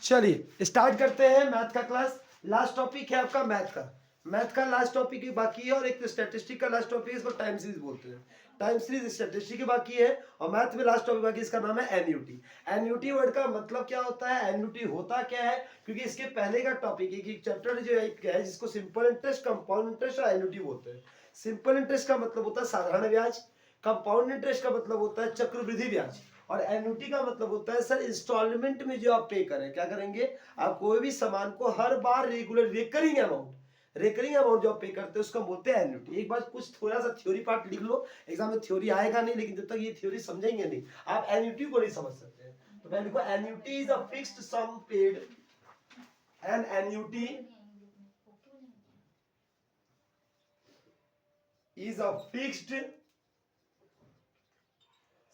चलिए स्टार्ट करते हैं मैथ का क्लास। लास्ट टॉपिक है आपका मैथ का लास्ट टॉपिक ही बाकी है, और एक स्टैटिस्टिक का लास्ट टॉपिक है, इसको टाइम सीरीज बोलते हैं। टाइम सीरीज स्टैटिस्टिक की बाकी है, और मैथ में लास्ट टॉपिक बाकी है, इसका नाम है एन्युटी। एन्युटी वर्ड का मतलब क्या होता है, एन्युटी होता क्या है, क्योंकि इसके पहले का टॉपिक एक चैप्टर जो है जिसको सिंपल इंटरेस्ट, कंपाउंड इंटरेस्ट और एन्युटी बोलते हैं। सिंपल इंटरेस्ट का मतलब होता है साधारण ब्याज, कंपाउंड इंटरेस्ट का मतलब होता है चक्रवृद्धि ब्याज, और एन्युटी का मतलब होता है सर इंस्टॉलमेंट में जो आप पे करें। क्या करेंगे, आप कोई भी सामान को हर बार रेगुलर रेकरिंग अमाउंट जो आप पे करते हैं उसको बोलते हैं एन्युटी। एक बार कुछ थोड़ा सा थ्योरी पार्ट लिख लो, एग्जाम में थ्योरी आएगा नहीं, लेकिन जब तक ये थ्योरी समझेंगे नहीं आप एन्युटी को नहीं समझ सकते हैं। तो पहले लिखो annuity is a fixed sum paid, an annuity is a fixed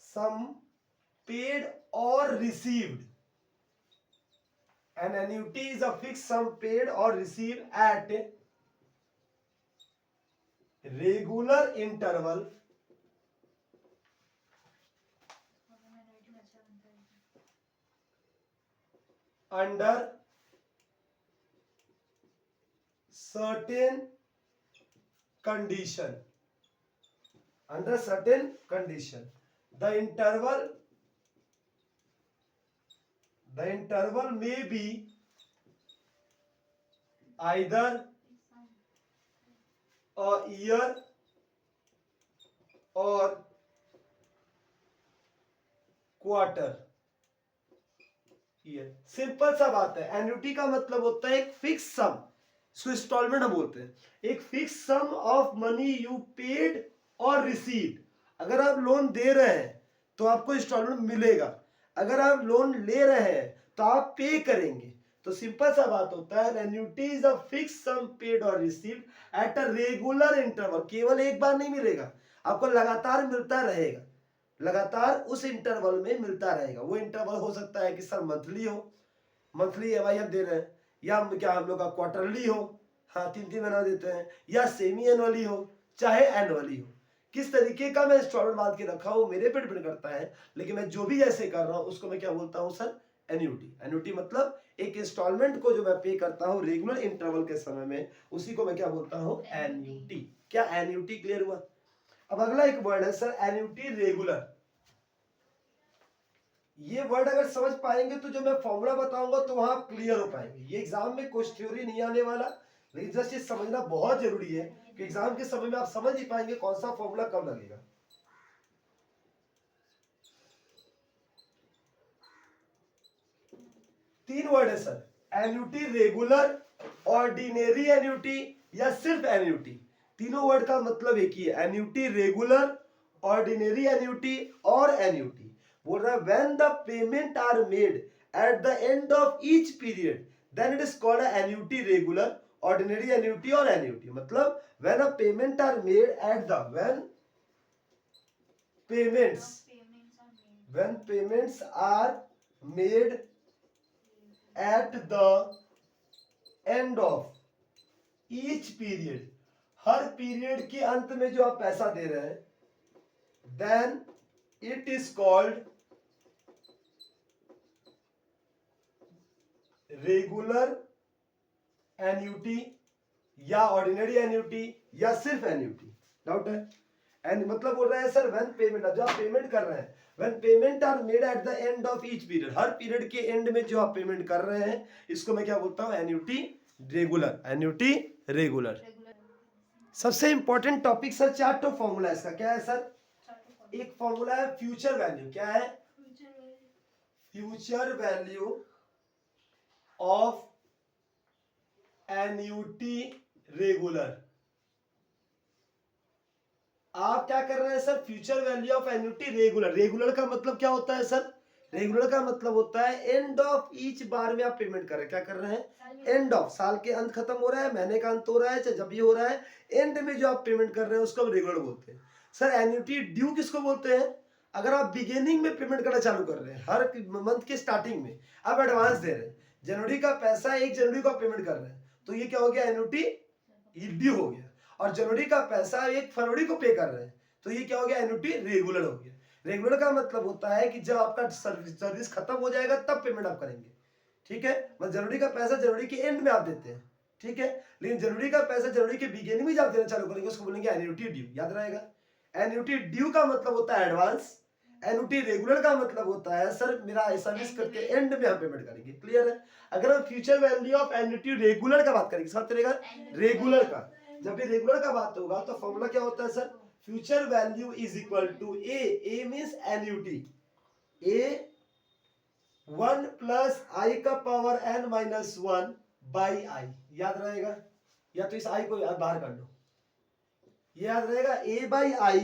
sum paid or received. An annuity is a fixed sum paid or received at regular interval under certain condition. Under certain condition. The interval may be either a year or quarter year। Simple सा बात है, annuity का मतलब होता है एक fix सम, इसको instalment हम बोलते हैं। एक fix sum of money you paid और रिसीव्ड। अगर आप लोन दे रहे हैं तो आपको इंस्टॉलमेंट मिलेगा, अगर आप लोन ले रहे हैं तो आप पे करेंगे। तो सिंपल सा बात होता है, annuity is a fix sum paid और received at a regular interval. केवल एक बार नहीं मिलेगा, आपको लगातार मिलता रहेगा, लगातार उस इंटरवल में मिलता रहेगा। वो इंटरवल हो सकता है कि सर मंथली हो, मंथली EMI हम दे रहे हैं, या क्या हम लोग का क्वार्टरली हो, हाँ 3-3 महीना देते हैं, या सेमी एनुअली हो, चाहे एनुअली हो। किस तरीके का मैं इंस्टॉलमेंट बांध के रखा हूं मेरे पे डिपेंड करता है, लेकिन मैं जो भी ऐसे कर रहा हूं उसको मैं क्या बोलता हूं सर, एन्युटी। एन्युटी मतलब एक इंस्टॉलमेंट को जो मैं पे करता हूं रेगुलर इंटरवल के समय में, उसी को मैं क्या बोलता हूं, एन्युटी। क्या एन्युटी क्लियर हुआ? अब अगला एक वर्ड है सर एन्युटी रेगुलर। ये वर्ड अगर समझ पाएंगे तो जो मैं फॉर्मूला बताऊंगा तो वहां आप क्लियर हो पाएंगे। ये एग्जाम में कुछ थ्योरी नहीं आने वाला, लेकिन जस्ट ये समझना बहुत जरूरी है कि एग्जाम के समय में आप समझ नहीं पाएंगे कौन सा फॉर्मूला कब लगेगा। तीन वर्ड है sir, annuity regular, ordinary annuity, या सिर्फ एन्युटी। तीनों वर्ड का मतलब एक ही है, एन्युटी रेगुलर, ऑर्डिनरी एन्युटी और एन्युटी। बोल रहा है when the payment are made at the end of each period then it is called annuity regular, ordinary annuity और एन्युटी। मतलब when a payment are made at the when payments are made at the end of each period, हर period के अंत में जो आप पैसा दे रहे हैं, then it is called regular annuity या ऑर्डिनरी एन्युटी या सिर्फ एन्युटी। डाउट है? एंड मतलब बोल रहा है सर व्हेन पेमेंट, जो आप पेमेंट कर रहे हैं, when payment are made at the end of each period, हर पीरियड के एंड में जो आप पेमेंट कर रहे हैं, इसको मैं क्या बोलता हूं, एन्युटी रेगुलर। Annuity regular. सबसे इंपॉर्टेंट टॉपिक सर, चार तो फॉर्मूला इसका क्या है सर? एक फॉर्मूला है फ्यूचर वैल्यू। क्या है? Future value of annuity regular. आप क्या कर रहे हैं sir, future value of annuity regular. Regular का मतलब क्या होता है सर? रेगुलर का मतलब होता है एंड ऑफ ईच बार में आप पेमेंट कर रहे हैं। क्या कर रहे हैं? एंड ऑफ, साल के अंत खत्म हो रहा है, महीने का अंत हो रहा है, चाहे जब भी हो रहा है, एंड में जो आप पेमेंट कर रहे हैं उसको हम रेगुलर बोलते हैं। सर एन्युटी ड्यू किसको बोलते हैं? अगर आप बिगिनिंग में पेमेंट करना चालू कर रहे हैं, हर मंथ के स्टार्टिंग में आप एडवांस दे रहे हैं, जनवरी का पैसा 1 जनवरी को आप पेमेंट कर रहे हैं, तो ये क्या हो गया, एन्युटी ड्यू हो गया। और जनवरी का पैसा 1 फरवरी को पे कर रहे हैं, तो ये क्या हो गया, एन्युटी रेगुलर हो गया। रेगुलर का मतलब होता है कि जब आपका सर्विस खत्म हो जाएगा तब पेमेंट आप करेंगे। ठीक है, मतलब जनवरी का पैसा जनवरी के एंड में आप देते हैं, ठीक है, लेकिन जनवरी का पैसा जनवरी के बिगिनिंग में आप देना चालू करेंगे, उसको बोलेंगे एन्युटी ड्यू, याद रहेगा। एन्युटी ड्यू का मतलब होता है एडवांस, एन्युटी रेगुलर का मतलब होता है सर मेरा सर्विस करके एंड में हम पेमेंट करेंगे, क्लियर है। अगर हम future value of annuity regular का बात करेंगे, साथ रहेगा रेगुलर का, जब भी रेगुलर का बात होगा तो फॉर्मूला क्या होता है sir, future value is equal to a means annuity, a 1 plus i का power n minus 1 by i, याद रहेगा, या तो इस आई को बाहर कर लो, याद रहेगा a बाई आई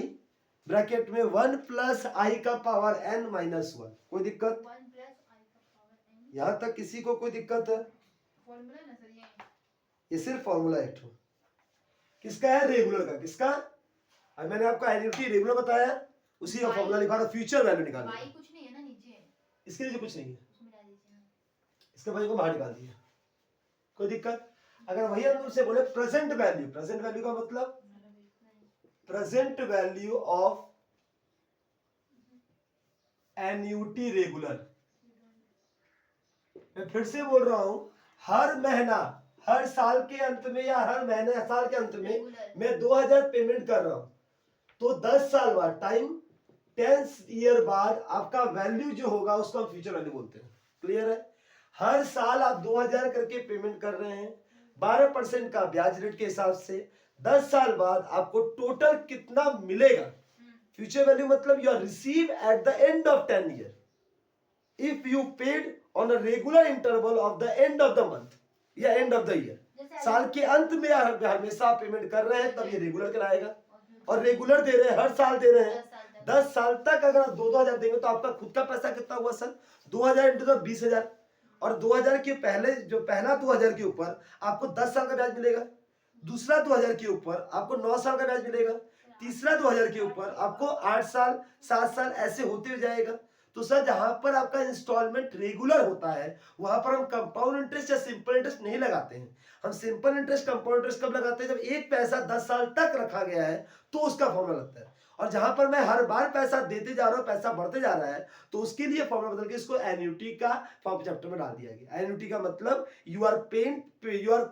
ब्रैकेट में 1 प्लस आई का पावर n माइनस 1, कोई दिक्कत, यहां तक किसी को कोई दिक्कत है, ये सिर्फ फॉर्मूला एक ठो, किसका है, रेगुलर का, किसका, अब मैंने आपको एन्युटी रेगुलर बताया, उसी का फॉर्मूला निकालो, फ्यूचर वैल्यू निकालो, कुछ नहीं है ना नीचे, इसके लिए कुछ नहीं है, इसके भाई को बाहर निकाल दिया, कोई दिक्कत। अगर वही हम तुमसे बोले प्रेजेंट वैल्यू, प्रेजेंट वैल्यू का मतलब present value of annuity regular, मैं फिर से बोल रहा हूं, हर महीना, हर साल के अंत में या हर महीने साल के अंत में मैं 2000 पेमेंट कर रहा हूं, तो 10 साल बाद टाइम 10 ईयर बाद आपका वैल्यू जो होगा उसको हम फ्यूचर वैल्यू बोलते हैं, क्लियर है। हर साल आप 2000 करके पेमेंट कर रहे हैं, 12% का ब्याज रेट के हिसाब से, 10 साल बाद आपको टोटल कितना मिलेगा, फ्यूचर वैल्यू मतलब you are receive at the end of 10 year, if you paid on a regular interval of the end of the month या एंड ऑफ द ईयर, साल के अंत में हमेशा पेमेंट कर रहे हैं तब ये रेगुलर कहलाएगा, और रेगुलर दे रहे हैं, हर साल दे रहे हैं, 10 साल तक अगर आप 2-2000 देंगे तो आपका खुद का पैसा कितना हुआ सर, 2000 इंटू तो 20,000, और 2000 के पहले जो पहला 2000 के ऊपर आपको 10 साल का ब्याज मिलेगा, दूसरा 2000 के ऊपर आपको 9 साल का ब्याज मिलेगा, तीसरा 2000 के ऊपर आपको 8 साल 7 साल ऐसे होते हुए जाएगा। तो सर जहां पर आपका इंस्टॉलमेंट रेगुलर होता है वहां पर हम कंपाउंड इंटरेस्ट या सिंपल इंटरेस्ट नहीं लगाते हैं, हम सिंपल इंटरेस्ट कंपाउंड इंटरेस्ट कब लगाते हैं, जब एक पैसा 10 साल तक रखा गया है तो उसका फॉर्मूला लगता है, और जहां पर मैं हर बार पैसा देते जा रहा हूं, पैसा बढ़ते जा रहा है, तो उसके लिए फॉर्मूला बदल के इसको एन्युटी का फॉर्म चैप्टर में डाल दिया गया। एन्युटी का मतलब you are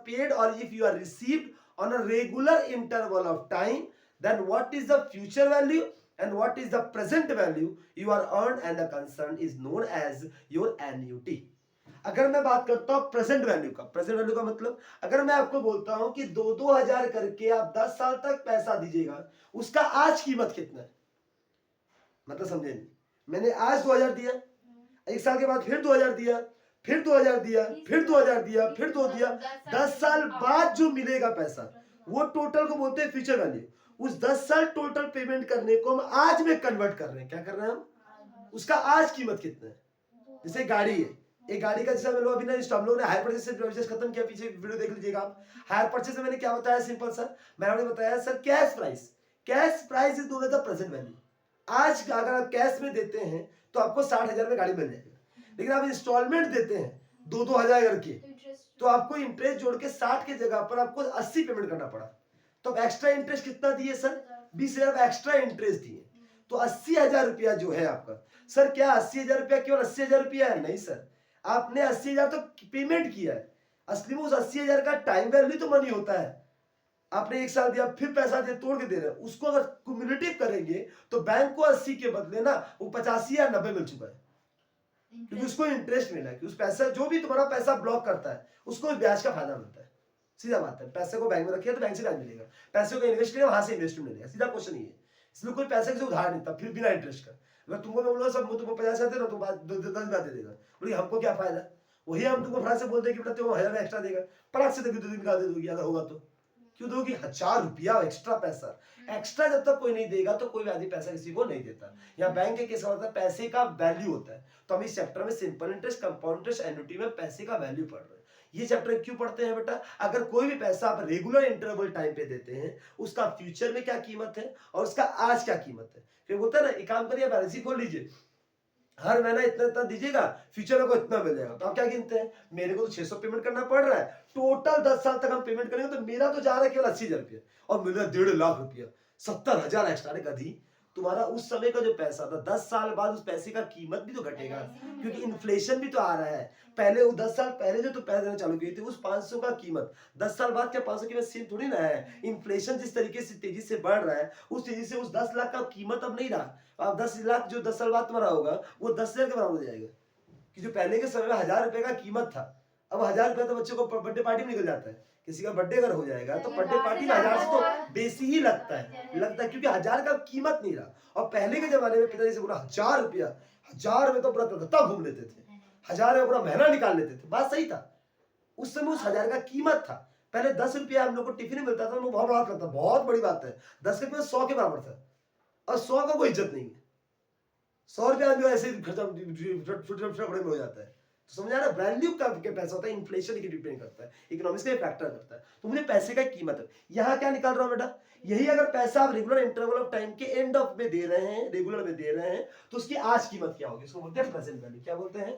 paid or if you are received on a regular interval of time, then what is the future value and what is the present value you are earned and the concern is known as your annuity। अगर मैं बात करता हूं present value का, present value का मतलब अगर मैं आपको बोलता हूं कि 2-2 हजार करके आप 10 साल तक पैसा दीजिएगा, उसका आज कीमत कितना है, मतलब समझे नहीं, मैंने आज 2000 दिया, एक साल के बाद फिर 2000 दिया, फिर 2000 दिया, फिर 2000 दिया, फिर 2 दिया, 10 साल बाद जो मिलेगा पैसा वो टोटल को बोलते हैं फ्यूचर वैल्यू। उस 10 साल टोटल पेमेंट करने को हम आज में कन्वर्ट कर रहे हैं, क्या कर रहे हैं हम, उसका आज कीमत कितना है। जैसे गाड़ी है, एक गाड़ी का जैसे हम लोग अभी ना हम लोग ने हायर परचेज से परचेज खत्म किया, पीछे वीडियो देख लीजिएगा आप, हायर परचेज में मैंने क्या बताया, सिंपल सर मैंने बताया sir cash price is known as the present value. आज अगर आप कैश में देते हैं तो आपको 60,000 में गाड़ी मिल जाएगी, लेकिन आप इंस्टॉलमेंट देते हैं 2-2 हजार करके तो आपको इंटरेस्ट जोड़ के 60 की जगह पर आपको 80 पेमेंट करना पड़ा, तो एक्स्ट्रा इंटरेस्ट कितना दिए सर, 20,000 एक्स्ट्रा इंटरेस्ट दिए, तो 80,000 रुपया जो है आपका। सर क्या 80,000 रुपया केवल 80,000 रुपया है, नहीं सर, आपने 80,000 तो पेमेंट किया है, असली में उस 80,000 का टाइम वैल्यू तो मनी होता है, आपने एक साल दिया फिर पैसा दे तोड़ के दे रहे हैं, उसको अगर क्यूमुलेटिव करेंगे तो बैंक को 80 के बदले ना वो 85 या 90 मिल चुका है, क्योंकि उसको इंटरेस्ट मिला है कि उस पैसा जो भी तुम्हारा पैसा ब्लॉक करता है उसको ब्याज का फायदा मिलता है, सीधा बात है। पैसे को बैंक में रखिए तो बैंक से ब्याज मिलेगा, पैसे को इन्वेस्ट किया वहां से इन्वेस्टमेंट मिलेगा, सीधा क्वेश्चन ये है। इसमें कोई पैसे से उधार नहीं था, फिर बिना इंटरेस्ट का, अगर तुमको मैं बोलूंगा सब तुमको 50,000 दे रहा हूं तो 10,000 दे देगा, बोलिए हमको क्या फायदा, वही हम तुमको फटाक से बोल दे कि बेटा तुम 1000 एक्स्ट्रा देगा, फटाक से देगी 2 दिन का दे दोगी अगर होगा तो, क्यों दोगी, 1000 रुपया एक्स्ट्रा पैसा, एक्स्ट्रा जब तक कोई नहीं देगा तो कोई आदमी पैसा किसी को नहीं देता। यहाँ बैंक के केस होता है पैसे का वैल्यू होता है, तो हम इस चैप्टर में simple interest, compound interest, annuity में पैसे का वैल्यू पढ़ रहे हैं। ये चैप्टर क्यों पढ़ते हैं बेटा, अगर कोई भी पैसा आप रेगुलर इंटरवल टाइम पे देते हैं उसका फ्यूचर में क्या कीमत है और उसका आज क्या कीमत है। फिर बोलता है ना एक काम करिए बैलेंस शीट खोल लीजिए, हर महीना इतना इतना दीजिएगा, फ्यूचर में को इतना मिल जाएगा, तो आप क्या गिनते हैं, मेरे को तो 600 पेमेंट करना पड़ रहा है, टोटल 10 साल तक हम पेमेंट करेंगे तो मेरा तो जा रहा है केवल 80,000 रुपया और मिल रहा है 1.5 लाख रुपया, 70,000 एक्स्ट्रा। गधी तुम्हारा उस समय का जो पैसा था 10 साल बाद उस पैसे का कीमत भी तो घटेगा, क्योंकि इन्फ्लेशन भी तो आ रहा है। पहले वो 10 साल पहले जो तुम पैसे देना चालू किए थे उस 500 का कीमत 10 साल बाद क्या 500 की कीमत सेम थोड़ी ना है। इन्फ्लेशन जिस तरीके से तेजी से बढ़ रहा है उस तेजी से उस 10 लाख का कीमत अब नहीं रहा। अब 10 लाख जो 10 साल बाद तुम्हारा होगा वो 10,000 के बराबर हो जाएगा, कि जो पहले के समय में 1,000 रुपए का कीमत था अब 1,000 रुपए तो बच्चों को बर्थडे पार्टी में निकल जाता है। किसी का बर्थडे अगर हो जाएगा तो बर्थडे पार्टी में 1,000 से तो बेसी ही लगता है क्योंकि 1,000 का कीमत नहीं रहा। और पहले के जमाने में पिताजी से बोला 1,000 रुपया, 1,000 में तो पूरा कलकत्ता घूम लेते थे, 1,000 में पूरा महीना निकाल लेते थे। बात सही था, उस समय उस 1,000 का कीमत था। पहले 10 रुपया हम लोग को टिफिन में मिलता था, हम लोग बहुत बड़ा लगता, बहुत बड़ी बात है। 10 के कीमत 100 के बराबर था, और 100 का कोई इज्जत नहीं है। 100 रुपया आदमी ऐसे ही खर्चा बड़े में हो जाता है। तो समझ आ रहा है, वैल्यू का पैसा होता है, इन्फ्लेशन की डिपेंड करता है, इकोनॉमिक्स का फैक्टर करता है। तो मुझे पैसे का कीमत है, यहाँ क्या निकाल रहा हूँ बेटा, यही अगर पैसा आप रेगुलर इंटरवल ऑफ टाइम के एंड ऑफ में दे रहे हैं, रेगुलर में दे रहे हैं, तो उसकी आज कीमत क्या होगी, इसको बोलते हैं प्रेजेंट वैल्यू। क्या बोलते हैं?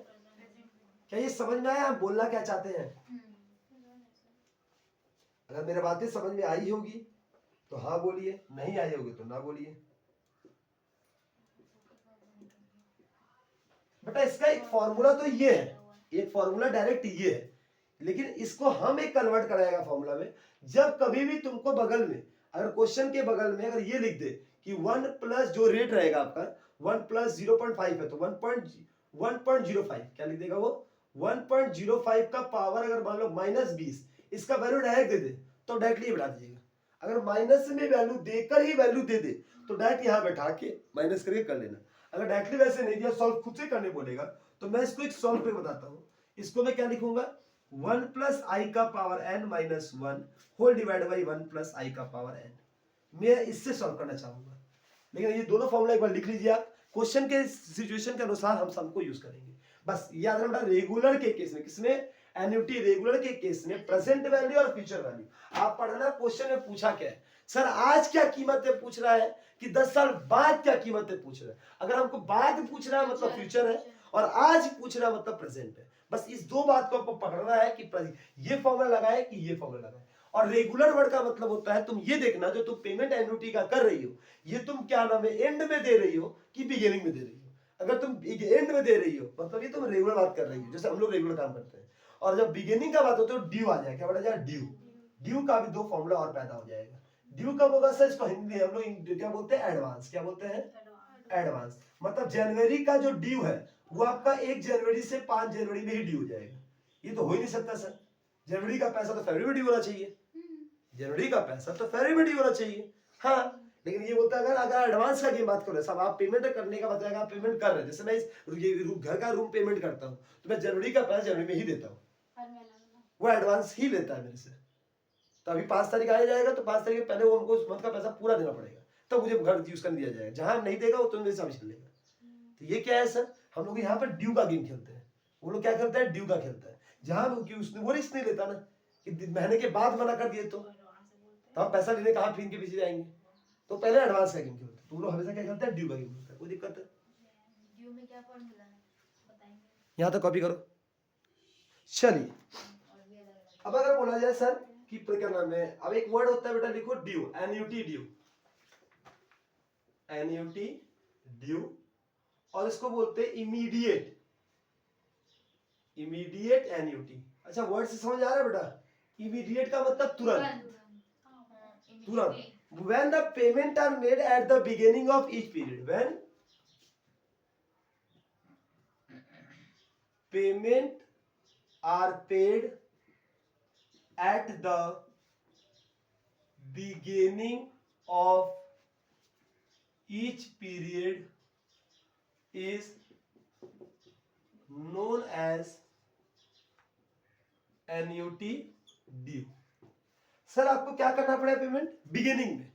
क्या ये समझ में आया आप बोलना क्या चाहते हैं? अगर मेरी बातें समझ में आई होगी तो हाँ बोलिए, नहीं आई होगी तो ना बोलिए। बेटा इसका एक फॉर्मूला तो ये है, एक फॉर्मूला डायरेक्ट ये है, लेकिन इसको हम एक कन्वर्ट कराएगा फॉर्मूला में। जब कभी भी तुमको बगल में अगर क्वेश्चन के बगल में अगर ये लिख दे कि 1 प्लस जो रेट रहेगा आपका 1 प्लस 0.5 है तो 1.05 क्या लिख देगा वो 1.05 का पावर अगर मान लो -20, इसका वैल्यू डायरेक्ट दे दे तो डायरेक्टली बढ़ा दीजिएगा। अगर माइनस में वैल्यू देकर ही वैल्यू दे दे तो डायरेक्ट यहाँ बैठा के माइनस करके कर लेना। अगर डायरेक्टली वैसे नहीं दिया, सॉल्व खुद से करने बोलेगा, तो मैं इसको एक सॉल्व पे बताता हूँ। इसको मैं क्या लिखूंगा 1 प्लस आई का power n minus 1 whole divide by 1 plus i का पावर n। मैं इससे सॉल्व करना चाहूंगा, लेकिन ये दोनों फॉर्मूला एक बार लिख लीजिए आप, क्वेश्चन के सिचुएशन के अनुसार हम सबको यूज करेंगे। बस याद रखना रेगुलर के केस में, किसमें, एन्युटी रेगुलर के केस में प्रेजेंट वैल्यू और फ्यूचर वैल्यू आप पढ़ना। क्वेश्चन में पूछा क्या है, सर आज क्या कीमत है पूछ रहा है कि 10 साल बाद क्या कीमत है पूछ रहा है। अगर हमको बाद पूछ रहा है मतलब फ्यूचर है, और आज पूछ रहा है मतलब प्रेजेंट है। बस इस दो बात को आपको पकड़ना है कि ये फॉर्मूला लगाए कि ये फॉर्मूला लगाए। और रेगुलर वर्ड का मतलब होता है, तुम ये देखना जो तुम पेमेंट एन्युटी का कर रही हो ये तुम क्या नाम है एंड में दे रही हो कि बिगिनिंग में दे रही हो। अगर तुम एंड में दे रही हो मतलब ये तुम रेगुलर बात कर रही हो, जैसे हम लोग रेगुलर काम करते हैं। और जब बिगिनिंग का बात होती है तो ड्यू आ जाएगा, क्या बढ़ा जाएगा ड्यू। ड्यू का भी दो फॉर्मूला और पैदा हो जाएगा। ड्यू कब होगा सर, इसको हिंदी में हम लोग क्या बोलते हैं एडवांस। क्या बोलते हैं? एडवांस। मतलब जनवरी का जो ड्यू है वो आपका 1 जनवरी से 5 जनवरी में ही ड्यू हो जाएगा। ये तो हो ही नहीं सकता सर, जनवरी का पैसा तो फरवरी में ड्यू होना चाहिए, जनवरी का पैसा तो फरवरी में ड्यू होना चाहिए। हाँ, लेकिन ये बोलता है अगर एडवांस का की बात करो सब आप पेमेंट करने का बताएगा, आप पेमेंट कर रहे हैं, जैसे मैं इस घर का रूम पेमेंट करता हूँ तो मैं जनवरी का पैसा जनवरी में ही देता हूँ, वो एडवांस ही लेता है मेरे से। तो अभी 5 तारीख आ जाएगा तो 5 तारीख पहले वो हमको उस मंथ का पैसा पूरा देना पड़ेगा, तब मुझे घर यूज करने दिया जाएगा। जहां नहीं देगा वो तो मेरे सामने चल लेगा। तो ये क्या है सर, हम लोग यहाँ पर ड्यू का गेम खेलते हैं, वो लोग क्या खेलते हैं ड्यू का खेलता है। जहां उसने वो रिस्क नहीं लेता ना कि महीने के बाद मना कर दिए तो हम पैसा लेने कहाँ फिर इनके पीछे जाएंगे, तो पहले एडवांस का गेम खेलते हैं। तो वो लोग हमेशा क्या खेलते हैं ड्यू का गेम खेलते हैं। कोई दिक्कत है? ड्यू में क्या फॉर्मूला है बताएंगे? यहाँ तक कॉपी करो। चलिए अब अगर बोला जाए सर कि क्या नाम है, अब एक वर्ड होता है बेटा लिखो due, annuity due, annuity due, और इसको बोलते हैं इमीडिएट, इमीडिएट एन्युटी। अच्छा वर्ड से समझ आ रहा है बेटा, इमीडिएट का मतलब तुरंत, तुरंत। When the payment are made at the beginning of each period, when payment are paid at the beginning of each period is known as annuity due। Sir आपको क्या करना पड़ेगा पेमेंट बिगिनिंग में।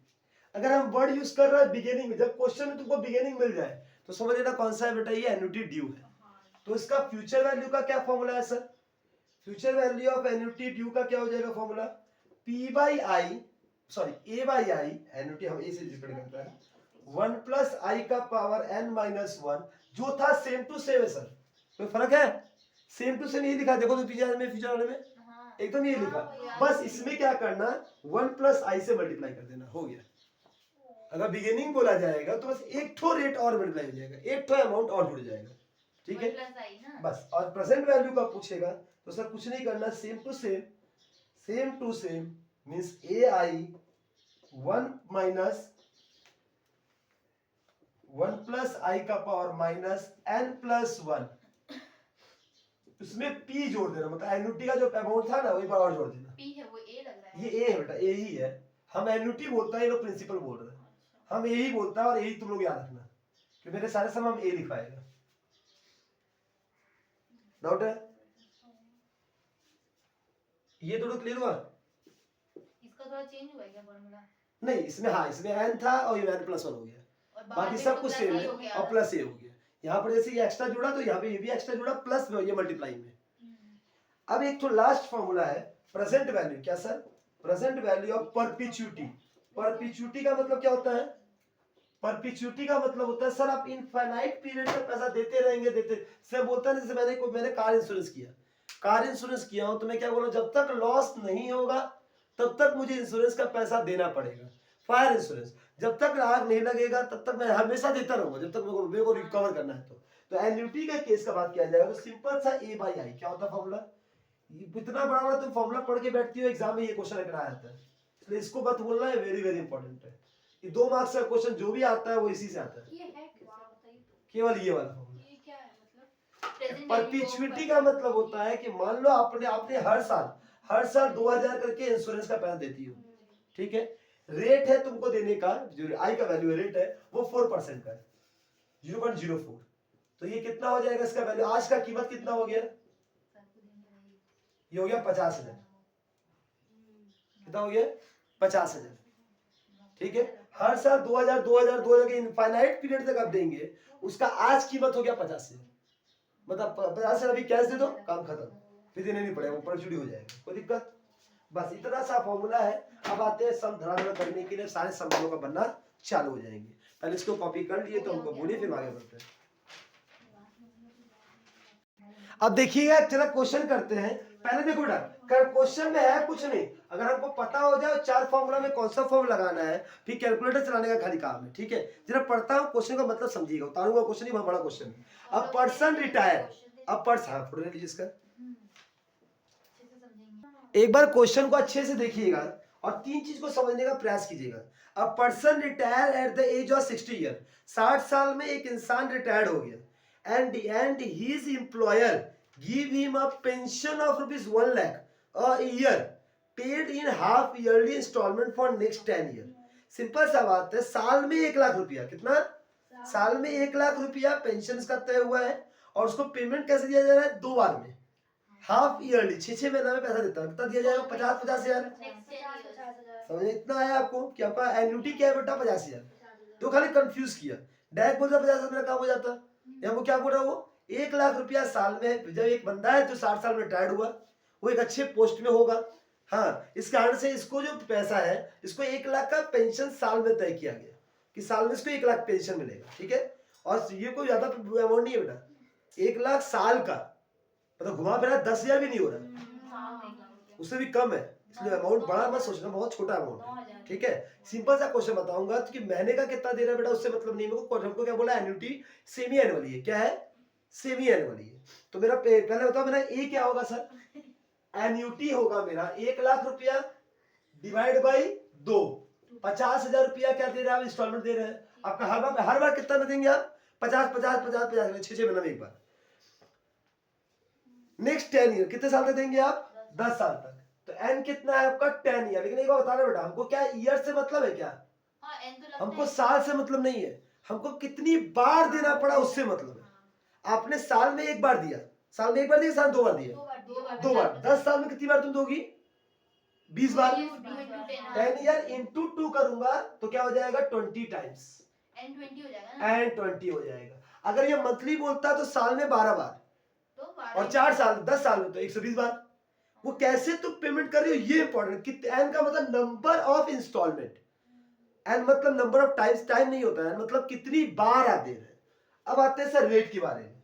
अगर हम वर्ड यूज कर रहे हैं बिगिनिंग में, जब क्वेश्चन में तुमको बिगिनिंग मिल जाए तो समझ लेना कौन सा है बेटा, ये एन्युटी ड्यू है। तो इसका फ्यूचर वैल्यू का क्या फॉर्मूला है sir, future value of annuity due का क्या हो जाएगा formula, P by I, sorry A by I, annuity हम A से डिपेंड करता है, 1 प्लस आई का पावर n माइनस 1, जो था सेम टू सेम है सर, कोई फर्क है? सेम टू सेम यही लिखा, देखो तो फ्यूचर में एकदम ये लिखा। बस इसमें क्या करना 1 प्लस आई से मल्टीप्लाई कर देना, हो गया। अगर बिगिनिंग बोला जाएगा तो बस एक ठो रेट और मल्टीप्लाई हो जाएगा, एक ठो अमाउंट और जुड़ जाएगा, ठीक है प्लस आई ना। बस। और प्रेजेंट वैल्यू का पूछेगा तो सर कुछ नहीं करना, same to same means a i 1 minus 1 plus i का पावर माइनस एन प्लस 1, उसमें पी जोड़ देना, मतलब एन्युटी का जो अमाउंट था ना वही बार और जोड़ देना। पी है वो ए लग रहा है। ये ए है बेटा, ए ही है। हम एन्युटी बोलता है, ये लोग प्रिंसिपल बोल रहे हैं, हम यही बोलता है और यही तुम लोग याद रखना कि मेरे सारे समय हम ए लिखाएगा। डाउट है? ये दोनों क्लियर हुआ? इसका थोड़ा चेंज हुआ है क्या फॉर्मूला? नहीं इसमें, हाँ इसमें एन था और ये एन प्लस 1 हो गया, और बाहर बाकी में सब तो कुछ प्लस सेम आई है हो गया। और प्लस ए हो गया। यहाँ पर जैसे ये एक्स्ट्रा जुड़ा तो यहाँ पे ये भी एक्स्ट्रा जुड़ा प्लस में, ये मल्टीप्लाई में। अब एक तो लास्ट फॉर्मूला है प्रेजेंट वैल्यू। क्या sir? Present value of perpetuity. Perpetuity का मतलब क्या होता है? परपिचुइटी का मतलब होता है सर आप इनफाइनाइट पीरियड में पैसा देते रहेंगे, देते से बोलता है। जैसे मैंने कार इंश्योरेंस किया, कार इंश्योरेंस किया हूं तो मैं क्या बोला, जब तक लॉस नहीं होगा तब तक मुझे इंश्योरेंस का पैसा देना पड़ेगा। फायर इंश्योरेंस, जब तक आग नहीं लगेगा तब तक मैं हमेशा देता रहूंगा जब तक मेरे को रिकवर करना है। तो एन्युटी का केस का बात किया जाएगा तो सिंपल सा ए बाई आई क्या होता है फॉर्मूला। इतना बड़ा बड़ा तुम फॉर्मूला पढ़ के बैठती हो, एग्जाम में ये क्वेश्चन लेकर आ जाता है, इसलिए इसको मत बोलना है, वेरी वेरी इंपॉर्टेंट है। ये 2 मार्क्स का क्वेश्चन जो भी आता है वो इसी से आता है। ये है क्या बताइए तो। केवल ये वाला फॉर्मूला। ये क्या है मतलब? परपिचुइटी का मतलब होता है कि मान लो आपने हर साल 2000 करके इंश्योरेंस का पैसा देती हो, ठीक है। रेट है तुमको देने का, जो आई का वैल्यू रेट है वो 4% का है, 0.04। तो ये कितना हो जाएगा इसका वैल्यू? आज का कीमत कितना हो गया? ये हो गया 50,000। कितना हो गया? 50,000, ठीक है। हर साल 2000 के इनफाइनाइट पीरियड तक आप देंगे, उसका आज कीमत हो गया 50,000। मतलब 50,000 अभी कैश दे दो, काम खत्म, फिर देने नहीं पड़ेगा, ऊपर चुड़ी हो जाएगा, कोई दिक्कत। बस इतना सा फॉर्मूला है। अब आते हैं सम धनाधन करने के लिए, सारे समझों का बनना चालू हो जाएंगे। पहले इसको कॉपी कर लिए तो हमको बोलिए, फिर आगे बढ़ते हैं। अब देखिएगा चला क्वेश्चन करते हैं। पहले देखो बेटा, क्वेश्चन में है कुछ नहीं, अगर हमको पता हो जाए 4 फॉर्मूला में कौन सा फॉर्म लगाना है, फिर कैलकुलेटर चलाने का खाली काम है, ठीक है। जरा पढ़ता हूँ, क्वेश्चन का मतलब समझिएगा, उतारूंगा क्वेश्चन ही बहुत बड़ा क्वेश्चन है। अब पर्सन रिटायर, अब हाँ फोटो ले लीजिए इसका। एक बार क्वेश्चन को अच्छे से देखिएगा और 3 चीज को समझने का प्रयास कीजिएगा। अब person retire at the age of 60 year, 60 साल में एक इंसान रिटायर्ड हो गया, and his employer give him a pension of ₹1 lakh a year paid in half yearly installment for next 10 year। Simple सा बात है, साल में 1 लाख रुपया, कितना? साल में 1 लाख रुपया पेंशन इसका तय हुआ है, और उसको पेमेंट कैसे दिया जा रहा है? 2 बार में, हाफ ईयरली, 6 महीना में पैसा देता है। कितना दिया जाएगा? 50 हजार। समझे? इतना आया आपको कि आपका एन्युटी क्या है बेटा? 50,000। तो खाली कंफ्यूज किया, डायरेक्ट बोलता 50,000 मेरा काम हो जाता। या वो क्या बोल रहा है, वो 1 लाख रुपया साल में। जब एक बंदा है जो 60 साल में रिटायर्ड हुआ, वो एक अच्छे पोस्ट में होगा, हाँ, इस कारण से इसको जो पैसा है, इसको 1 लाख का पेंशन साल में तय किया गया कि साल में इसको 1 लाख पेंशन मिलेगा, ठीक है। और ये कोई ज्यादा अमाउंट नहीं है बेटा, 1 लाख साल का, मतलब घुमा फिरा 10,000 भी नहीं हो रहा, उससे भी कम है। इसलिए अमाउंट बड़ा मत सोचना, बहुत छोटा अमाउंट है, ठीक है। सिंपल सा क्वेश्चन बताऊंगा तो कि महीने का कितना दे रहा है बेटा, उससे मतलब नहीं। मेरे को हमको क्या बोला, एन्युटी सेमी एनुअली है। क्या है? सेमी एनुअली है। तो मेरा पहले बताओ, मेरा ए क्या होगा सर? एन्युटी होगा मेरा 1 लाख रुपया डिवाइड बाई 2, 50,000 रुपया क्या दे रहा है? इंस्टॉलमेंट दे रहे हैं। आपका हर बार कितना देंगे आप? 50 50 50 50, 6 महीने में एक बार। नेक्स्ट 10 ईयर, कितने साल तक देंगे आप? 10 साल तक। तो एन कितना है आपका? 10 ईयर। लेकिन एक बार बता रहे बेटा, हमको क्या ईयर से मतलब है? क्या हमको साल से मतलब नहीं है, हमको कितनी बार देना पड़ा उससे मतलब है। आपने साल में 1 बार दिया, साल में 1 बार दिया, साल 2 बार दिया, 2 बार। 10 साल में कितनी बार तुम दोगी? 20 बार। 10 ईयर इंटू 2 करूंगा तो क्या हो जाएगा? 20 टाइम्स, एंड 20 हो जाएगा। अगर ये मंथली बोलता तो साल में 12 बार, और 4 साल 10 साल में तो 120 बार। वो कैसे तुम पेमेंट कर रही हो ये इंपॉर्टेंट। एन का मतलब नंबर ऑफ इंस्टॉलमेंट, एन मतलब नंबर ऑफ टाइम्स, टाइम नहीं होता है, मतलब कितनी बार आप दे रहे हैं। अब आते हैं सर रेट के बारे में।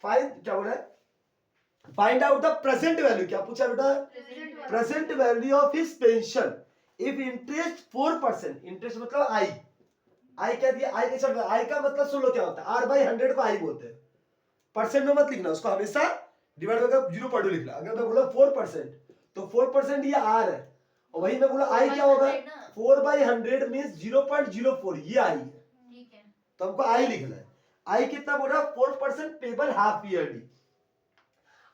फाइंड, क्या बोला है? Find out the present value. क्या पूछा बेटा? Present value of his pension if interest 4%, interest मतलब आई, आई क्या दिया, आई कैसे, आई का मतलब सुन लो क्या होता है, R/100 को आई बोलते हैं। परसेंट में मत लिखना उसको, हमेशा डिवाइड करके 0.2 लिखना। अगर मैं बोला 4% तो 4% ये R है, और वही मैं बोला आई क्या होगा, 4/100 मीन्स 0.04, ये आई है, ठीक है। तो हमको आई लिखना है। आई कितना बोल रहा, 4% पेबल हाफ ईयरली।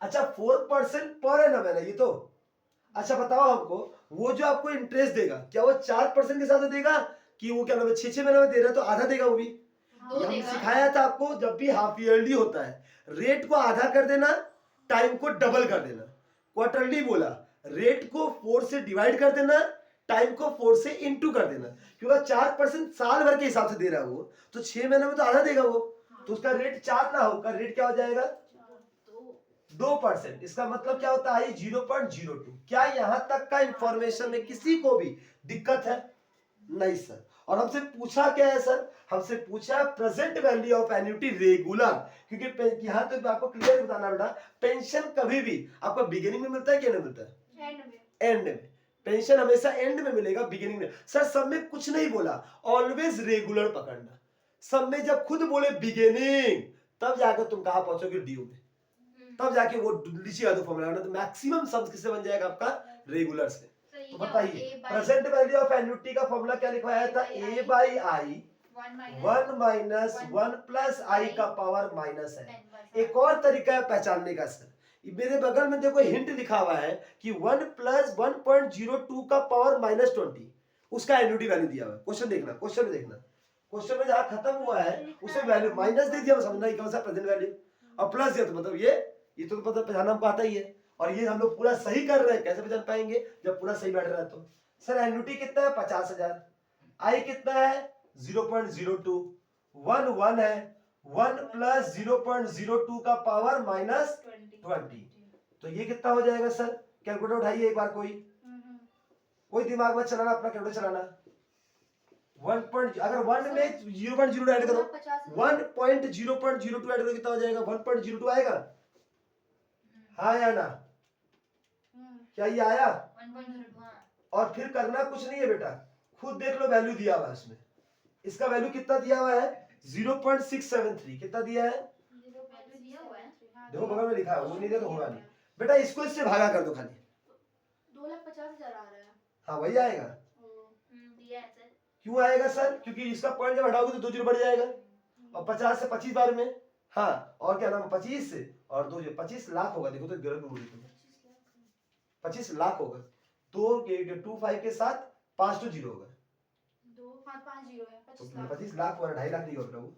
अच्छा 4% पर एनम है ना ये तो। अच्छा बताओ हमको, वो जो आपको इंटरेस्ट देगा क्या वो 4% के साथ देगा कि वो क्या नाम है 6 महीने में दे रहा है तो आधा देगा वो भी। दो ये हम देगा। सिखाया था आपको, जब भी हाफ ईयरली होता है रेट को आधा कर देना, टाइम को डबल कर देना। क्वार्टरली बोला, रेट को 4 से डिवाइड कर देना, टाइम को 4 से इंटू कर देना, क्योंकि 4% साल भर के हिसाब से दे रहा है वो, तो 6 महीने में तो आधा देगा वो, तो उसका रेट 4 ना होगा, रेट क्या हो जाएगा 2%। इसका मतलब क्या होता है 0.02। क्या यहां तक का इंफॉर्मेशन में किसी को भी दिक्कत है? नहीं सर। और हमसे पूछा क्या है सर, हमसे पूछा present value of annuity regular, क्योंकि यहां तक तो आपको क्लियर बताना बेटा, पेंशन कभी भी आपको बिगिनिंग में मिलता है कि नहीं मिलता है? एंड में। पेंशन हमेशा एंड में मिलेगा, बिगिनिंग में सर सब में कुछ नहीं बोला, ऑलवेज रेगुलर पकड़ना। सब में जब खुद बोले बिगिनिंग तब जाकर तुम कहां पहुंचोगे, ड्यू में, तब जाके वो लीजिएगा तो फॉर्मूला, तो मैक्सिमम सम्स किससे बन जाएगा आपका, रेगुलर से। तो बताइए प्रेजेंट वैल्यू ऑफ एन्युटी का फॉर्मूला क्या लिखवाया था, A/I 1 माइनस 1 प्लस आई का पावर माइनस है। एक और तरीका है पहचानने का सर, मेरे बगल में देखो हिंट लिखा हुआ है कि 1 प्लस 1.02 का पावर माइनस 20, उसका एन्युटी वैल्यू दिया हुआ है। क्वेश्चन देखना, क्वेश्चन में देखना, क्वेश्चन में जहां खत्म हुआ है उसे वैल्यू माइनस दे दिया, समझना कौन सा प्रेजेंट वैल्यू, और प्लस दिया तो मतलब ये तो मतलब पहचानना हमको आता ही है। और ये हम लोग पूरा सही कर रहे हैं, कैसे पहचान पाएंगे जब पूरा सही बैठ रहा है तो। सर एन्युटी कितना है 50,000, आई कितना है 0.02, 1 है, 1 प्लस 0.02 का पावर माइनस 20, तो ये कितना हो जाएगा सर, कैलकुलेटर उठाइए एक बार, कोई दिमाग में चलाना, अपना कैलकुलेटर चलाना। 1 अगर 1 में 0.02 ऐड करो, 1.0.02 ऐड करो कितना हो जाएगा, 1.02 आएगा, हाँ या ना, क्या ये आया? 1.02 हाँ। और फिर करना कुछ नहीं है बेटा, खुद देख लो वैल्यू दिया हुआ है इसमें, इसका वैल्यू कितना दिया हुआ है 0.673, कितना दिया है, वैल्यू दिया हुआ है। देखो बगल में लिखा है, वो नहीं दिया तो होगा नहीं बेटा, इसको इससे भागा कर दो खाली, 2,50,000 आ रहा है। हाँ वही आएगा। दिया है सर। क्यों आएगा सर, क्योंकि इसका पॉइंट जब हटाओगे तो 2 जीरो बढ़ जाएगा, और 50 से 25 बार में, हाँ और क्या नाम 25 से और 2 25 लाख होगा, देखो तो गलत बोल रही 25 लाख होगा, तो 25 के साथ 5 तो 0 होगा, 2,5,5,0 है, तो 25 लाख। 25 लाख और 2.5 लाख नहीं होगा वो,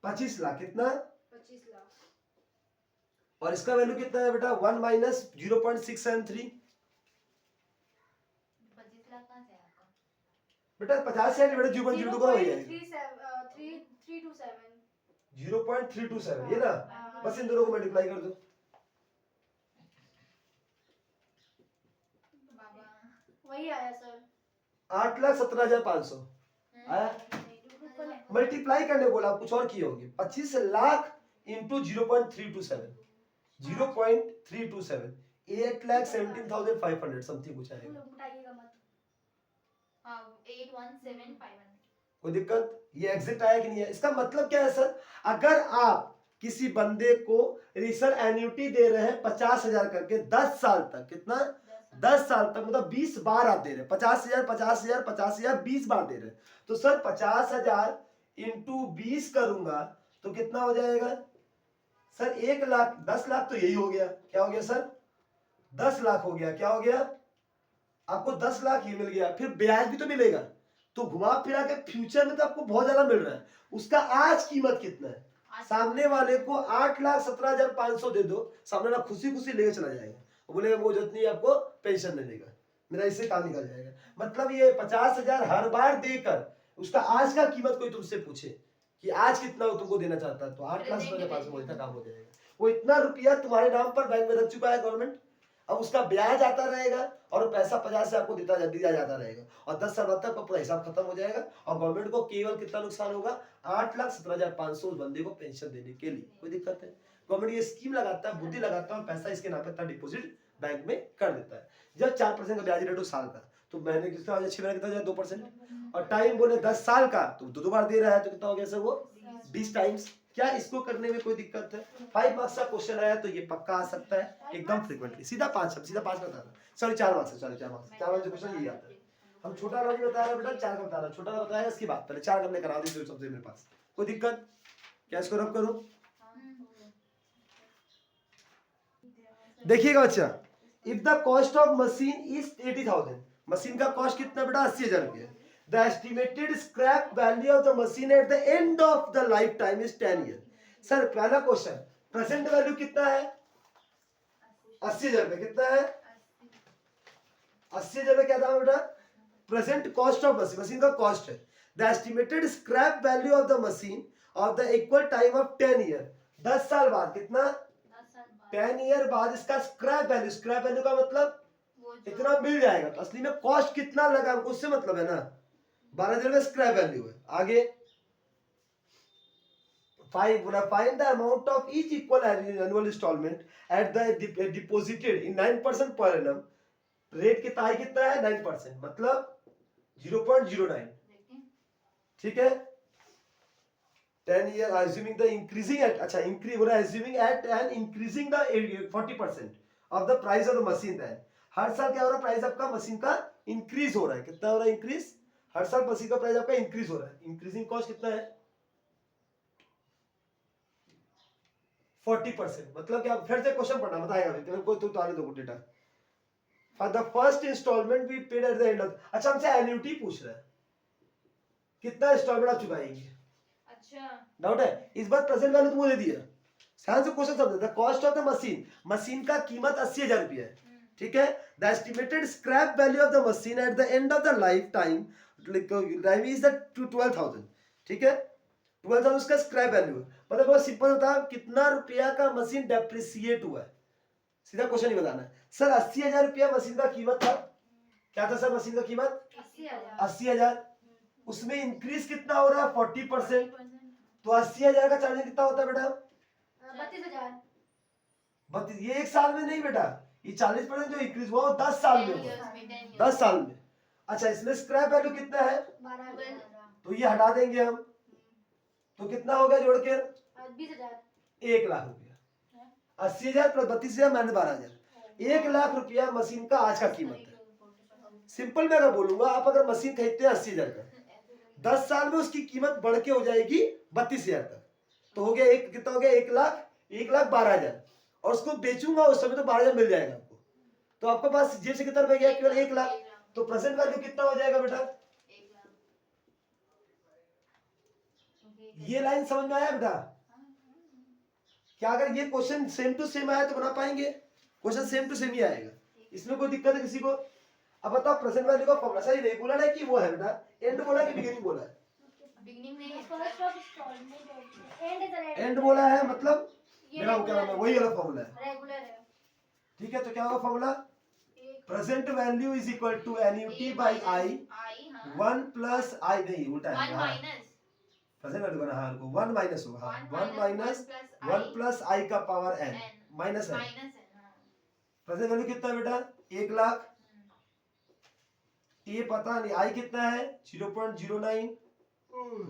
25 लाख कितना, 25 लाख। और इसका वैल्यू कितना है बेटा 1 माइनस 0.673, 25 लाख कहाँ से आया आपका? बेटा 50 से बेटा 0.02 करो वही है 327 0.327, ये ना, हाँ, बस इन दोनों को मल्टीप्लाई कर दो, बाबा वही आया सर। 8,17,500 आया, ऊपर है। मल्टीप्लाई करने बोला, कुछ और किए होंगे, 25 लाख इंटू 0.327, 0.327 8,17,500 समथिंग कुछ आएगा, उठाइएगा मत। हाँ 817,500। कोई दिक्कत, ये एग्जिट आया कि नहीं है? इसका मतलब क्या है सर, अगर आप किसी बंदे को रिसर एन्युटी दे रहे हैं 50,000 करके 10 साल तक, कितना 10 साल तक, मतलब 20 बार आप दे रहे हैं, 50,000 50,000 50,000 20 बार दे रहे हैं, तो सर 50,000 इंटू 20 करूंगा तो कितना हो जाएगा सर 1 लाख, 10 लाख तो यही हो गया, क्या हो गया सर 10 लाख हो गया, क्या हो गया आपको 10 लाख ये मिल गया, फिर ब्याज भी तो मिलेगा, तो घुमा फिरा के फ्यूचर में तो आपको बहुत ज्यादा मिल रहा है, उसका आज कीमत कितना है, सामने वाले को 8,17,500 दे दो, सामने वाला खुशी खुशी लेके चला जाएगा, वो बोलेगा वो जरूरत नहीं आपको पेंशन देने का, मेरा इससे काम निकल जाएगा। मतलब ये 50,000 हर बार देकर उसका आज का कीमत कोई तुमसे पूछे कि आज कितना वो तुमको देना चाहता है, तो 8,17,500 इतना काम हो जाएगा, वो इतना रुपया तुम्हारे नाम पर बैंक में रख चुका है गवर्नमेंट, अब उसका ब्याज आता रहेगा और पैसा 50 से आपको दिया जाता रहेगा, और 10 साल बाद तक पूरा हिसाब खत्म हो जाएगा, और गवर्नमेंट को केवल कितना नुकसान होगा 8,17,500 उस बंदे को पेंशन देने के लिए, कोई दिक्कत है? गवर्नमेंट ये स्कीम लगाता है, बुद्धि लगाता है और पैसा इसके नाम पे इतना डिपॉजिट बैंक में कर देता है। जब 4% का ब्याज रेट हो साल का, तो महीने कितना हो जाए, 6 महीने कितना हो जाए 2%, और टाइम बोले 10 साल का, तो दो बार दे रहा है, तो कितना हो गया सर वो 20 टाइम्स। क्या इसको करने में कोई दिक्कत है? 5 मार्क्स का क्वेश्चन आया तो ये पक्का आ सकता है एकदम फ्रीक्वेंटली। सीधा 5 बता रहा, sorry 4 marks, sorry 4 marks question यही आता है। हम छोटा वाला नहीं बता रहा बेटा, 4 का बता रहा, छोटा वाला बताया इसकी बात, पहले 4 करने करा दी सबसे मेरे पास, कोई दिक्कत? क्या इसको रब करूं? देखिएगा बच्चा, if the cost of machine is 80,000, machine का कॉस्ट कितना बेटा 80,000 रुपया, the estimated scrap value of the machine eight the end of the life time is 10 year. Sir पहला क्वेश्चन, प्रेजेंट वैल्यू कितना है? 80,000 रुपया। कितना है? 80,000 रुपया। क्या था बेटा? Present cost of machine, machine का कॉस्ट है। The estimated scrap value of the machine of the equal time of 10 year, 10 साल बाद। कितना? 10 ईयर बाद इसका स्क्रैप वैल्यू, स्क्रैप वैल्यू का मतलब इतना मिल जाएगा, तो असली में कॉस्ट कितना लगा हमको उससे मतलब है ना, 12,000 में स्क्रैप वैल्यू है। आगे find the amount of each equal annual installment at the deposited in 9% per annum. Rate कितना है? कितना है? 9%, मतलब 0.09। ठीक है, 10 year assuming the increasing at, अच्छा increase बोला, assuming at and increasing the 40% of the price of the machine। then हर साल क्या हो रहा है? प्राइस आपका मशीन का इंक्रीज हो रहा है। कितना हो रहा है इंक्रीज? हर साल मशीन का प्राइस आपका इंक्रीज हो रहा है। इंक्रीजिंग कॉस्ट कितना है? 40%, मतलब क्या? फिर से क्वेश्चन पढ़ना बताएगा अभी, तेरे को तो आने दो data. For the first installment we paid at the end of, अच्छा हमसे एन्युटी पूछ रहा है, कितना इंस्टॉलमेंट आप चुकाएंगे? डाउट है? इस बार प्रेजेंट वैल्यू तुमको दे दिया, ध्यान से क्वेश्चन समझ। The cost of the machine, machine का कीमत 80,000 रुपया है। ठीक है, the estimated scrap value of the machine eight the end of the life time is the 12,000। ठीक है, 12,000 उसका स्क्रैप वैल्यू है। मतलब बहुत सिंपल होता है, कितना रुपया का मशीन डेप्रिसिएट हुआ है, सीधा क्वेश्चन ही बताना है। सर 80,000 रुपया मशीन का कीमत था। क्या था सर मशीन का कीमत? 80,000। उसमें इंक्रीज कितना हो रहा है? 40%। तो 80,000 का चार्जिंग कितना होता है बेटा? 32,000। ये एक साल में नहीं बेटा, ये 40% जो इंक्रीज हुआ वो 10 साल में हुआ, 10 साल में। अच्छा इसमें स्क्रैप वैल्यू कितना है? 12,000। तो ये हटा देंगे हम, तो कितना हो गया जोड़ के? 20,000। 1 लाख रुपया। 80,000 प्लस 32,000 माइनस 12,000, 1 लाख रुपया मशीन का आज का कीमत है। सिंपल मैं अगर बोलूंगा, आप अगर मशीन खरीदते हैं 80,000 का, 10 साल में उसकी कीमत बढ़ के हो जाएगी 32,000 तक, तो हो गया एक, कितना हो गया? 1,12,000। और उसको बेचूंगा उस समय तो 12,000 मिल जाएगा आपको, तो आपके पास जेब से कितना रुपया गया? केवल 1 लाख। तो प्रेजेंट वैल्यू कितना हो जाएगा बेटा? ये लाइन समझ में आया बेटा? क्या अगर ये क्वेश्चन सेम टू सेम आया तो बना पाएंगे? क्वेश्चन सेम टू सेम ही आएगा, इसमें कोई दिक्कत है किसी को? अब बताओ प्रेजेंट वैल्यू का फॉर्मूला सही रेगुलर है कि वो है बेटा? एंड बोला कि बिगिनिंग बोला है? बिगिनिंग नहीं है, first of installment end end बोला है, मतलब मेरा क्या नाम है, वही वाला फॉर्मूला है। रेगुलर है। ठीक है, तो क्या होगा formula? Present value is equal to annuity by i, 1 plus i, नहीं उल्टा है, 1 माइनस प्रेजेंट वैल्यू का ना को 1 माइनस होगा, 1 माइनस 1 प्लस आई का पावर एन माइनस है। प्रेजेंट वैल्यू कितना है बेटा? 1 लाख। ये पता नहीं आई कितना है? 0.09,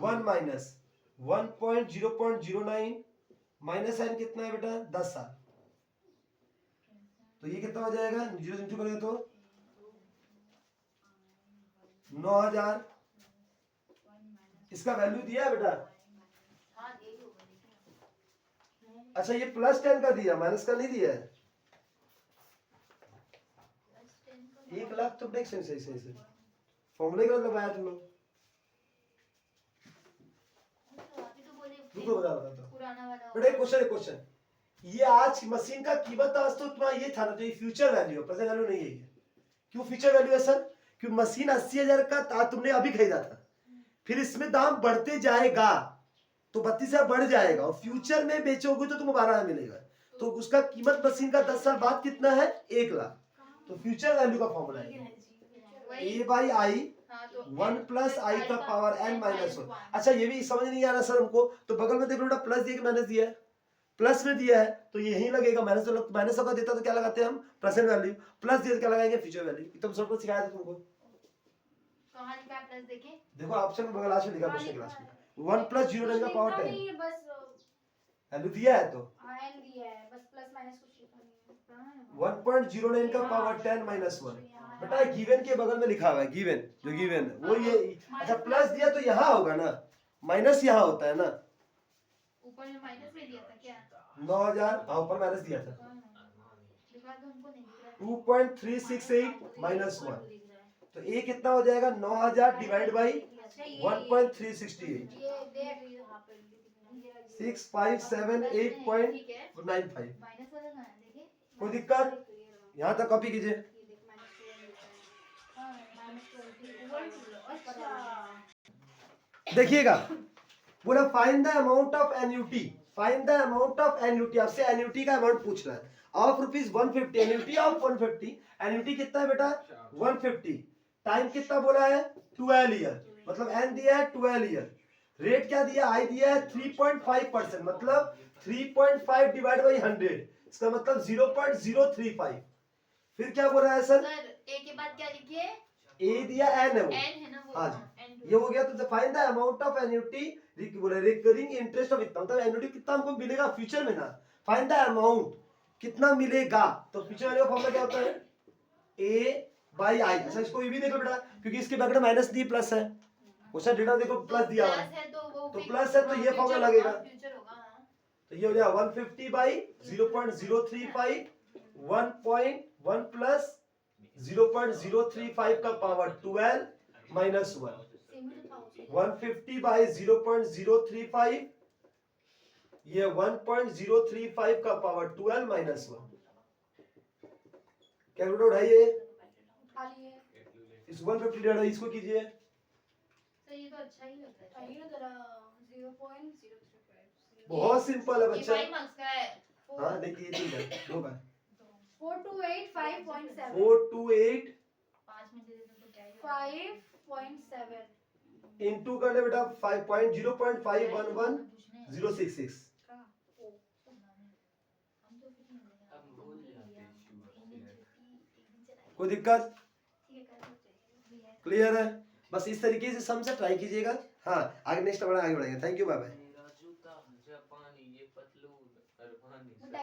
1 माइनस 1.009 माइनस एन कितना है बेटा? 10 साल। तो ये कितना हो जाएगा? 0 इंटू करेंगे तो 9,000। इसका वैल्यू दिया है बेटा? अच्छा ये प्लस 10 का दिया, माइनस का नहीं दिया है। 1 लाख तो देख सही से फॉर्मूले का लगाया तुम लोग। रुको बता बेटा, क्वेश्चन ये आज मशीन का कीमत आज तो तुम्हारा ये था ना, तो ये फ्यूचर वैल्यू है, प्रेजेंट वैल्यू नहीं है ये। क्यों फ्यूचर वैल्यू है सर? क्योंकि मशीन 80,000 का तुमने अभी खरीदा था, फिर इसमें दाम बढ़ते जाएगा तो 32,000 बढ़ जाएगा, और फ्यूचर में बेचोगे तो तुम्हें 12,000 मिलेगा, तो उसका कीमत मशीन का 10 साल बाद कितना है? 1 लाख। तो फ्यूचर वैल्यू का फॉर्मूला है ए बाई आई 1 प्लस आई का पावर एन माइनस 1। अच्छा ये भी समझ नहीं आ रहा सर हमको, तो बगल में देखो बेटा प्लस दिया कि माइनस दिया है? प्लस में दिया है तो यही लगेगा, माइनस अगर देता तो क्या लगाते हैं हम, प्रेजेंट वैल्यू, प्लस दिया तो क्या लगाएंगे, फ्यूचर वैल्यू। एकदम सब कुछ सिखाया था तुमको। कहाँ लिखा है प्लस देखे? देखो ऑप्शन बगल लास्ट में लिखा, क्वेश्चन के लास्ट में 1 प्लस 0 9 का पावर 10 नहीं है, बस वैल्यू दिया है तो एन दिया है, बस प्लस माइनस कुछ लिखा नहीं है। कहाँ है? 1.09 का पावर 10 माइनस 1। बेटा गिवन के बगल में लिखा हुआ है, गिवन जो गिवन है वो ये। अच्छा प्लस दिया तो यहाँ होगा ना, माइनस यहाँ होता है ना। ऊपर में माइनस में दिया था क्या? 9000 हाँ ऊपर माइनस दिया था। दिखा दो हमको, नहीं दिख रहा है। 2.368 माइनस 1 तो ये कितना हो जाएगा, 9000 डिवाइड बाई 1.368 ये देख यहाँ पर 6578.95। ठीक है। माइनस वाला कहाँ है देखे? कोई दिक्कत, यहाँ तक कॉपी कीजिए। अच्छा देखिएगा पूरा find the amount of annuity, find the amount of annuity, आपसे एन्युटी का अमाउंट पूछ रहा है। Of rupees 150, annuity of 150, annuity कितना है बेटा 150, टाइम कितना बोला है 12 ईयर, मतलब एन दिया है 12 ईयर, रेट क्या दिया आई दिया है 3.5%, मतलब 3.5 डिवाइड बाई 100, इसका मतलब 0.035। फिर क्या बोल रहा है सर, सर ए के बाद क्या लिखिए? ए दिया एन है वो, एन है ना वो? हाँ जी। N2। ये हो गया। तो find the amount of annuity, बोले रिकरिंग इंटरेस्ट ऑफ इतना, मतलब एन्युटी कितना हमको मिलेगा फ्यूचर में ना, फाइंड द अमाउंट कितना मिलेगा। तो फ्यूचर वैल्यू का फॉर्मूला क्या होता है, ए बाई आई। अच्छा इसको ये भी देखो बेटा, क्योंकि इसके बगैर माइनस नहीं प्लस है, क्वेश्चन डेटा देखो प्लस दिया हुआ है, प्लस है तो वो तो fix प्लस है तो होगा, ये फॉर्मूला future लगेगा। होगा, future होगा, हाँ। तो ये हो जाएगा 150 बाई 0.035, 1.1 प्लस 0.035 का पावर 12 माइनस 1, 150 बाई 0.035, ये 1.035 का पावर 12 माइनस 1। कैलकुलेटर उठाइए, खाली है। इस 150 डिवाइड बाई इसको कीजिए, तो ये तो अच्छा ही लग रहा है। चाहिए ना जरा 0.035 बहुत सिंपल है ये बच्चा। 5 मार्क्स का है। हाँ देखिए ठीक है, दो बार 4285.7 428 5 में दे देते तो क्या ही होगा। 5.7 इंटू कर ले बेटा 5.0.511066। का ओ हम तो फिर नहीं मिलेगा। अब भूल जाते हैं शुभ कोई दिक्कत, ठीक है, कर दो। क्लियर है। बस इस तरीके से सम से ट्राई कीजिएगा। हाँ आगे नेक्स्ट बढ़ा, आगे बढ़ेंगे। Thank you, bye bye.